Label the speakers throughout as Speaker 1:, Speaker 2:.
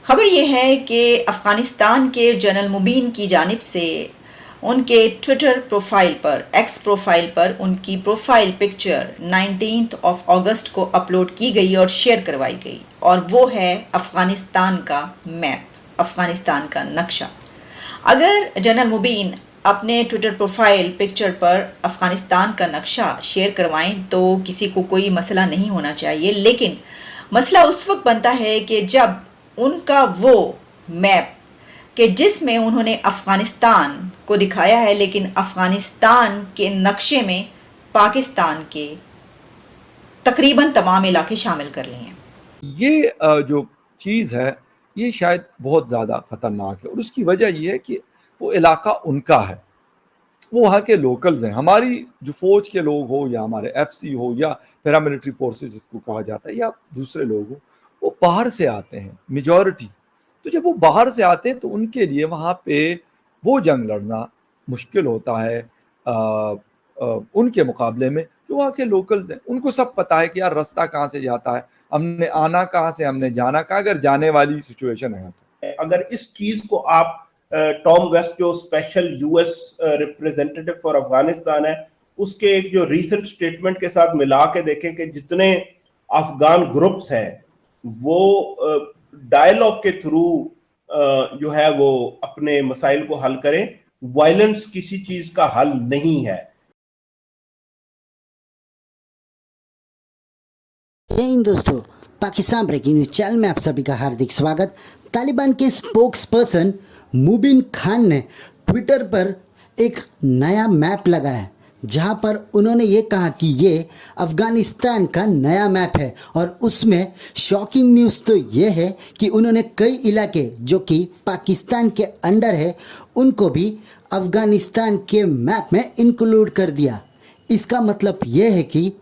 Speaker 1: खबर ये है कि अफ़गानिस्तान के जनरल मुबीन की जानिब से उनके ट्विटर प्रोफाइल पर एक्स प्रोफाइल पर उनकी प्रोफाइल पिक्चर 19 अगस्त को अपलोड की गई और शेयर करवाई गई, और वो है अफ़गानिस्तान का मैप, अफ़गानिस्तान का नक्शा। अगर जनरल मुबीन अपने ट्विटर प्रोफाइल पिक्चर पर अफ़गानिस्तान का नक्शा शेयर करवाएं तो किसी को कोई मसला नहीं होना चाहिए, लेकिन मसला उस वक्त बनता है कि जब उनका वो मैप कि जिसमें उन्होंने अफ़गानिस्तान को दिखाया है, लेकिन अफ़गानिस्तान के नक्शे में पाकिस्तान के तकरीबन तमाम इलाके शामिल कर लिए हैं।
Speaker 2: ये जो चीज़ है ये शायद बहुत ज़्यादा ख़तरनाक है, और उसकी वजह ये है कि वो इलाका उनका है, वो वहाँ के लोकल्स हैं। हमारी जो फ़ौज के लोग हो या हमारे एफसी हो या पैरामिलिट्री फोर्सेस जिसको कहा जाता है या दूसरे लोग हो, वो बाहर से आते हैं मेजॉरिटी। तो जब वो बाहर से आते हैं तो उनके लिए वहाँ पे वो जंग लड़ना मुश्किल होता है उनके मुकाबले में जो वहाँ के लोकल्स हैं। उनको सब पता है कि यार रास्ता कहाँ से जाता है, हमने आना कहाँ से, हमने जाना कहाँ, अगर जाने वाली सिचुएशन है तो।
Speaker 3: अगर इस चीज को आप टॉम वेस्ट जो special US representative for Afghanistan है उसके एक जो रीसेंट स्टेटमेंट के साथ मिला के देखें कि जितने अफगान ग्रुप्स हैं वो डायलॉग के थ्रू जो है वो अपने मसाइल को हल करें, वायलेंस किसी चीज का हल नहीं है।
Speaker 4: इन दोस्तों, पाकिस्तान ब्रेकिंग न्यूज चैनल में आप सभी का हार्दिक स्वागत। तालिबान के स्पोक्स पर्सन मुबिन खान ने ट्विटर पर एक नया मैप लगाया जहां पर उन्होंने ये कहा कि ये अफ़गानिस्तान का नया मैप है, और उसमें शॉकिंग न्यूज़ तो ये है कि उन्होंने कई इलाके जो कि पाकिस्तान के अंडर है उनको भी अफ़गानिस्तान के मैप में इंक्लूड कर दिया। इसका मतलब ये है कि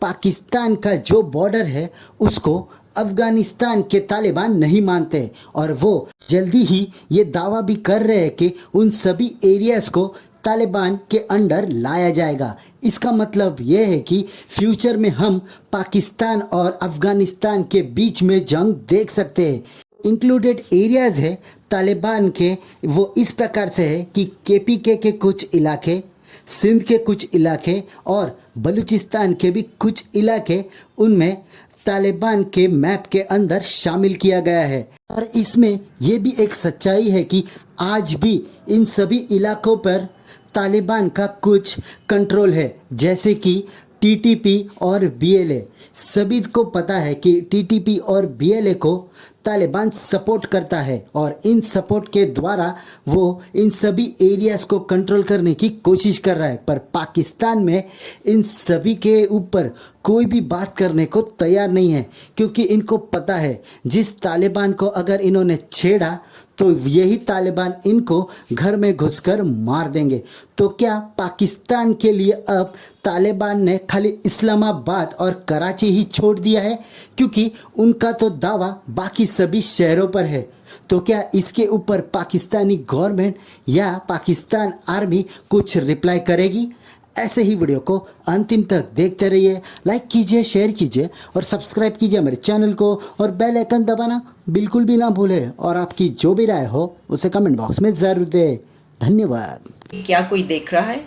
Speaker 4: पाकिस्तान का जो बॉर्डर है उसको अफ़गानिस्तान के तालिबान नहीं मानते, और वो जल्दी ही ये दावा भी कर रहे हैं कि उन सभी एरियाज़ को तालिबान के अंडर लाया जाएगा। इसका मतलब ये है कि फ्यूचर में हम पाकिस्तान और अफ़गानिस्तान के बीच में जंग देख सकते हैं। इंक्लूडेड एरियाज़ है तालिबान के, वो इस प्रकार से है कि केपीके के कुछ इलाके, सिंध के कुछ इलाके और बलूचिस्तान के भी कुछ इलाके उनमें तालिबान के मैप के अंदर शामिल किया गया है। और इसमें यह भी एक सच्चाई है कि आज भी इन सभी इलाकों पर तालिबान का कुछ कंट्रोल है, जैसे कि टीटीपी और बीएलए। सभी को पता है कि टीटीपी और बीएलए को तालिबान सपोर्ट करता है, और इन सपोर्ट के द्वारा वो इन सभी एरियाज़ को कंट्रोल करने की कोशिश कर रहा है। पर पाकिस्तान में इन सभी के ऊपर कोई भी बात करने को तैयार नहीं है, क्योंकि इनको पता है जिस तालिबान को अगर इन्होंने छेड़ा तो यही तालिबान इनको घर में घुसकर मार देंगे। तो क्या पाकिस्तान के लिए अब तालिबान ने खाली इस्लामाबाद और कराची ही छोड़ दिया है, क्योंकि उनका तो दावा बाकी सभी शहरों पर है? तो क्या इसके ऊपर पाकिस्तानी गवर्नमेंट या पाकिस्तान आर्मी कुछ रिप्लाई करेगी? ऐसे ही वीडियो को अंतिम तक देखते रहिए, लाइक कीजिए, शेयर कीजिए और सब्सक्राइब कीजिए मेरे चैनल को, और बेल आइकन दबाना बिल्कुल भी ना भूलें, और आपकी जो भी राय हो उसे कमेंट बॉक्स में ज़रूर दें। धन्यवाद।
Speaker 1: क्या कोई देख रहा है?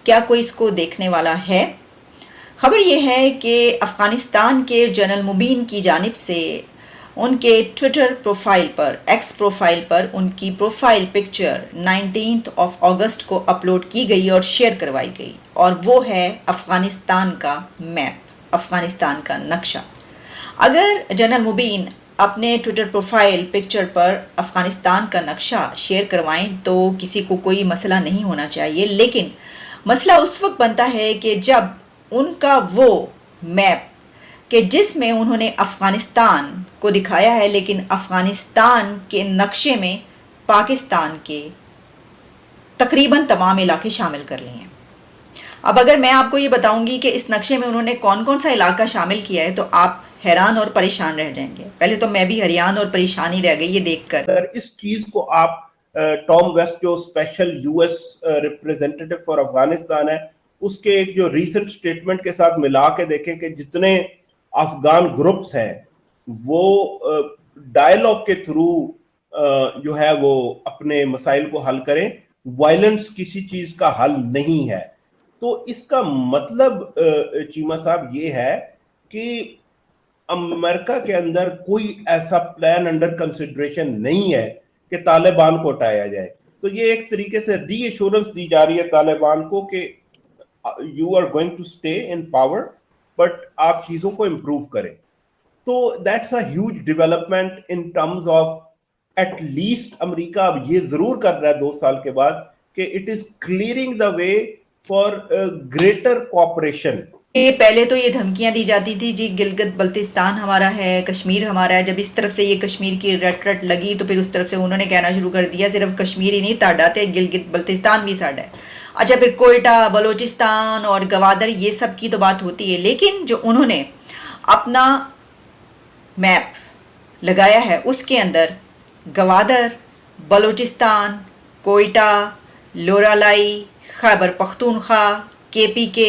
Speaker 1: क्या कोई इसको देखने वाला है? खबर यह है कि अफ़गानिस्तान के जनरल मुबीन की जानिब से उनके ट्विटर प्रोफाइल पर एक्स प्रोफाइल पर उनकी प्रोफाइल पिक्चर 19 अगस्त को अपलोड की गई और शेयर करवाई गई, और वो है अफ़गानिस्तान का मैप, अफ़गानिस्तान का नक्शा। अगर जनरल मुबीन अपने ट्विटर प्रोफाइल पिक्चर पर अफ़गानिस्तान का नक्शा शेयर करवाएं तो किसी को कोई मसला नहीं होना चाहिए, लेकिन मसला उस वक्त बनता है कि जब उनका वो मैप कि जिसमें उन्होंने अफ़गानिस्तान को दिखाया है, लेकिन अफ़गानिस्तान के नक्शे में पाकिस्तान के तकरीबन तमाम इलाके शामिल कर लिए हैं। अब अगर मैं आपको ये बताऊंगी कि इस नक्शे में उन्होंने कौन कौन सा इलाका शामिल किया है तो आप हैरान और परेशान रह जाएंगे। पहले तो मैं भी हैरान और परेशान ही रह गई ये देखकर।
Speaker 3: अगर इस चीज को आप टॉम वेस्ट जो special US representative for Afghanistan है उसके एक जो रीसेंट स्टेटमेंट के साथ मिला के देखें कि जितने अफगान ग्रुप्स हैं वो डायलॉग के थ्रू जो है वो अपने मसाइल को हल करें। वायलेंस किसी चीज का हल नहीं है। तो इसका मतलब चीमा साहब ये है कि अमेरिका के अंदर कोई ऐसा प्लान अंडर कंसिडरेशन नहीं है कि तालिबान को हटाया जाए। तो ये एक तरीके से रीएश्योरेंस दी जा रही है तालिबान को कि you are going to stay in power, but आप चीजों को इम्प्रूव करें। तो that's a huge development in terms of at least America अब ये जरूर कर रहा है 2 साल के बाद कि it is clearing the way for greater cooperation.
Speaker 1: ये पहले तो ये धमकियां दी जाती थी जी, गिलगित बल्तिस्तान हमारा है, कश्मीर हमारा है। जब इस तरफ से ये कश्मीर की रट लगी तो फिर उस तरफ से उन्होंने कहना शुरू कर दिया सिर्फ कश्मीर ही नहीं ताड़ा थे, गिलगित बल्तिस्तान भी साड़ा है। अच्छा, फिर कोयटा, बलोचिस्तान और गवादर ये सब की तो बात होती है, लेकिन जो उन्होंने अपना मैप लगाया है उसके अंदर गवादर, बलोचिस्तान, कोयटा, लोरालाई, खैबर पख्तूनख्वा, KPK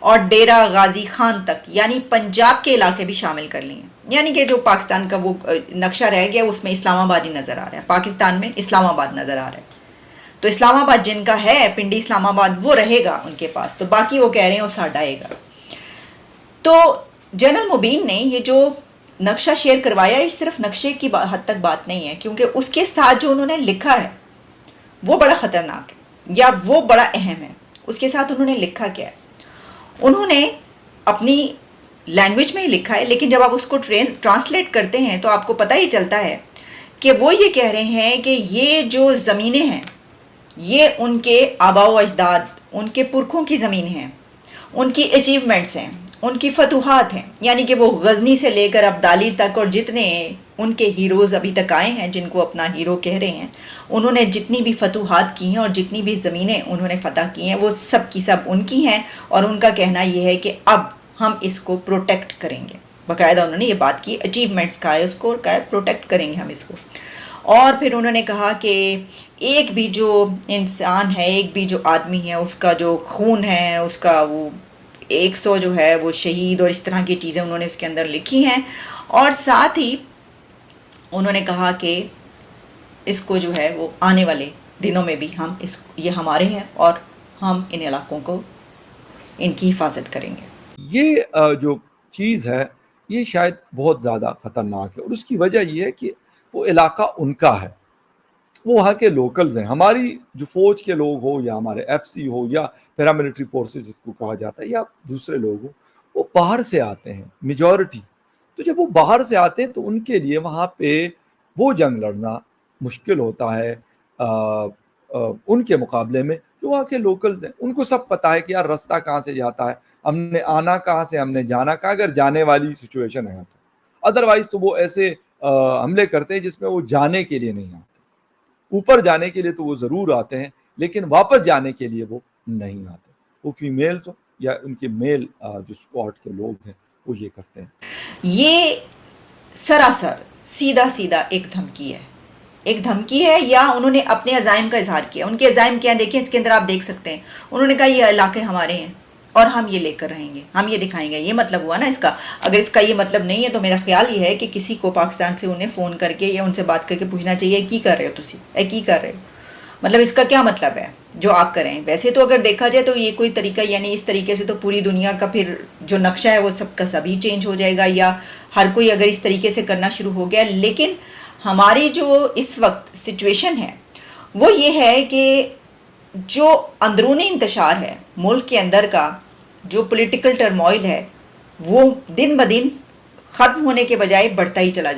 Speaker 1: और डेरा गाजी खान तक यानी पंजाब के इलाके भी शामिल कर लिए। यानी कि जो पाकिस्तान का वो नक्शा रह गया उसमें इस्लामाबाद ही नज़र आ रहा है, पाकिस्तान में इस्लामाबाद नज़र आ रहा है। तो इस्लामाबाद जिनका है, पिंडी इस्लामाबाद, वो रहेगा उनके पास, तो बाकी वो कह रहे हैं वो साडाएगा। तो जनरल मुबीन ने ये जो नक्शा शेयर करवाया, ये सिर्फ नक्शे की हद तक बात नहीं है, क्योंकि उसके साथ जो उन्होंने लिखा है वो बड़ा ख़तरनाक है या वो बड़ा अहम है। उसके साथ उन्होंने लिखा क्या है? उन्होंने अपनी लैंग्वेज में ही लिखा है, लेकिन जब आप उसको ट्रांसलेट करते हैं तो आपको पता ही चलता है कि वो ये कह रहे हैं कि ये जो ज़मीनें हैं ये उनके आबाओ अजदाद, उनके पुरखों की ज़मीन हैं, उनकी अचीवमेंट्स हैं, उनकी फतूहात हैं। यानी कि वो गज़नी से लेकर अब्दाली तक और जितने उनके हीरोज़ अभी तक आए हैं, जिनको अपना हीरो कह रहे हैं, उन्होंने जितनी भी फतूहात की हैं और जितनी भी ज़मीनें उन्होंने फ़तह की हैं वो सब की सब उनकी हैं। और उनका कहना ये है कि अब हम इसको प्रोटेक्ट करेंगे। बाकायदा उन्होंने ये बात की, अचीवमेंट्स का है उसको, कहा प्रोटेक्ट करेंगे हम इसको। और फिर उन्होंने कहा कि एक भी जो इंसान है, एक भी जो आदमी है, उसका जो खून है, उसका वो 100 जो है वो शहीद और इस तरह की चीज़ें उन्होंने उसके अंदर लिखी हैं। और साथ ही उन्होंने कहा कि इसको जो है वो आने वाले दिनों में भी हम ये हमारे हैं और हम इन इलाकों को, इनकी हिफाजत करेंगे।
Speaker 2: ये जो चीज़ है ये शायद बहुत ज़्यादा ख़तरनाक है, और उसकी वजह ये है कि वो इलाका उनका है, वो वहाँ के लोकल्स हैं। हमारी जो फ़ौज के लोग हो या हमारे FC हो या पैरामिलिट्री फोर्सेस जिसको कहा जाता है या दूसरे लोग हो, वो बाहर से आते हैं मेजॉरिटी। तो जब वो बाहर से आते हैं तो उनके लिए वहाँ पे वो जंग लड़ना मुश्किल होता है उनके मुकाबले में जो वहाँ के लोकल्स हैं। उनको सब पता है कि यार रास्ता कहाँ से जाता है, हमने आना कहाँ से, हमने जाना कहाँ, अगर जाने वाली सिचुएशन है तो। अदरवाइज तो वो ऐसे हमले करते हैं जिसमें वो जाने के लिए नहीं आते। ऊपर जाने के लिए तो वो ज़रूर आते हैं, लेकिन वापस जाने के लिए वो नहीं आते। वो फीमेल्स हो या उनके मेल जो स्क्वाड के लोग हैं वो ये करते हैं।
Speaker 1: ये सरासर सीधा सीधा एक धमकी है या उन्होंने अपने अज़ाइम का इजहार किया। उनके अज़ाइम क्या देखें, इसके अंदर आप देख सकते हैं। उन्होंने कहा ये इलाके हमारे हैं और हम ये लेकर रहेंगे, हम ये दिखाएंगे। ये मतलब हुआ ना इसका। अगर इसका ये मतलब नहीं है तो मेरा ख्याल ये है कि किसी को पाकिस्तान से उन्हें फ़ोन करके या उनसे बात करके पूछना चाहिए की कर रहे हो तुसी, की कर रहे हो, मतलब इसका क्या मतलब है जो आप कर रहे हैं। वैसे तो अगर देखा जाए तो ये कोई तरीका, यानी इस तरीके से तो पूरी दुनिया का फिर जो नक्शा है वो सबका सभी चेंज हो जाएगा, या हर कोई अगर इस तरीके से करना शुरू हो गया। लेकिन हमारी जो इस वक्त सिचुएशन है वो ये है कि जो अंदरूनी इंतशार है मुल्क के अंदर का, जो पॉलिटिकल टर्मोइल है वो दिन ब दिन ख़त्म होने के बजाय बढ़ता ही चला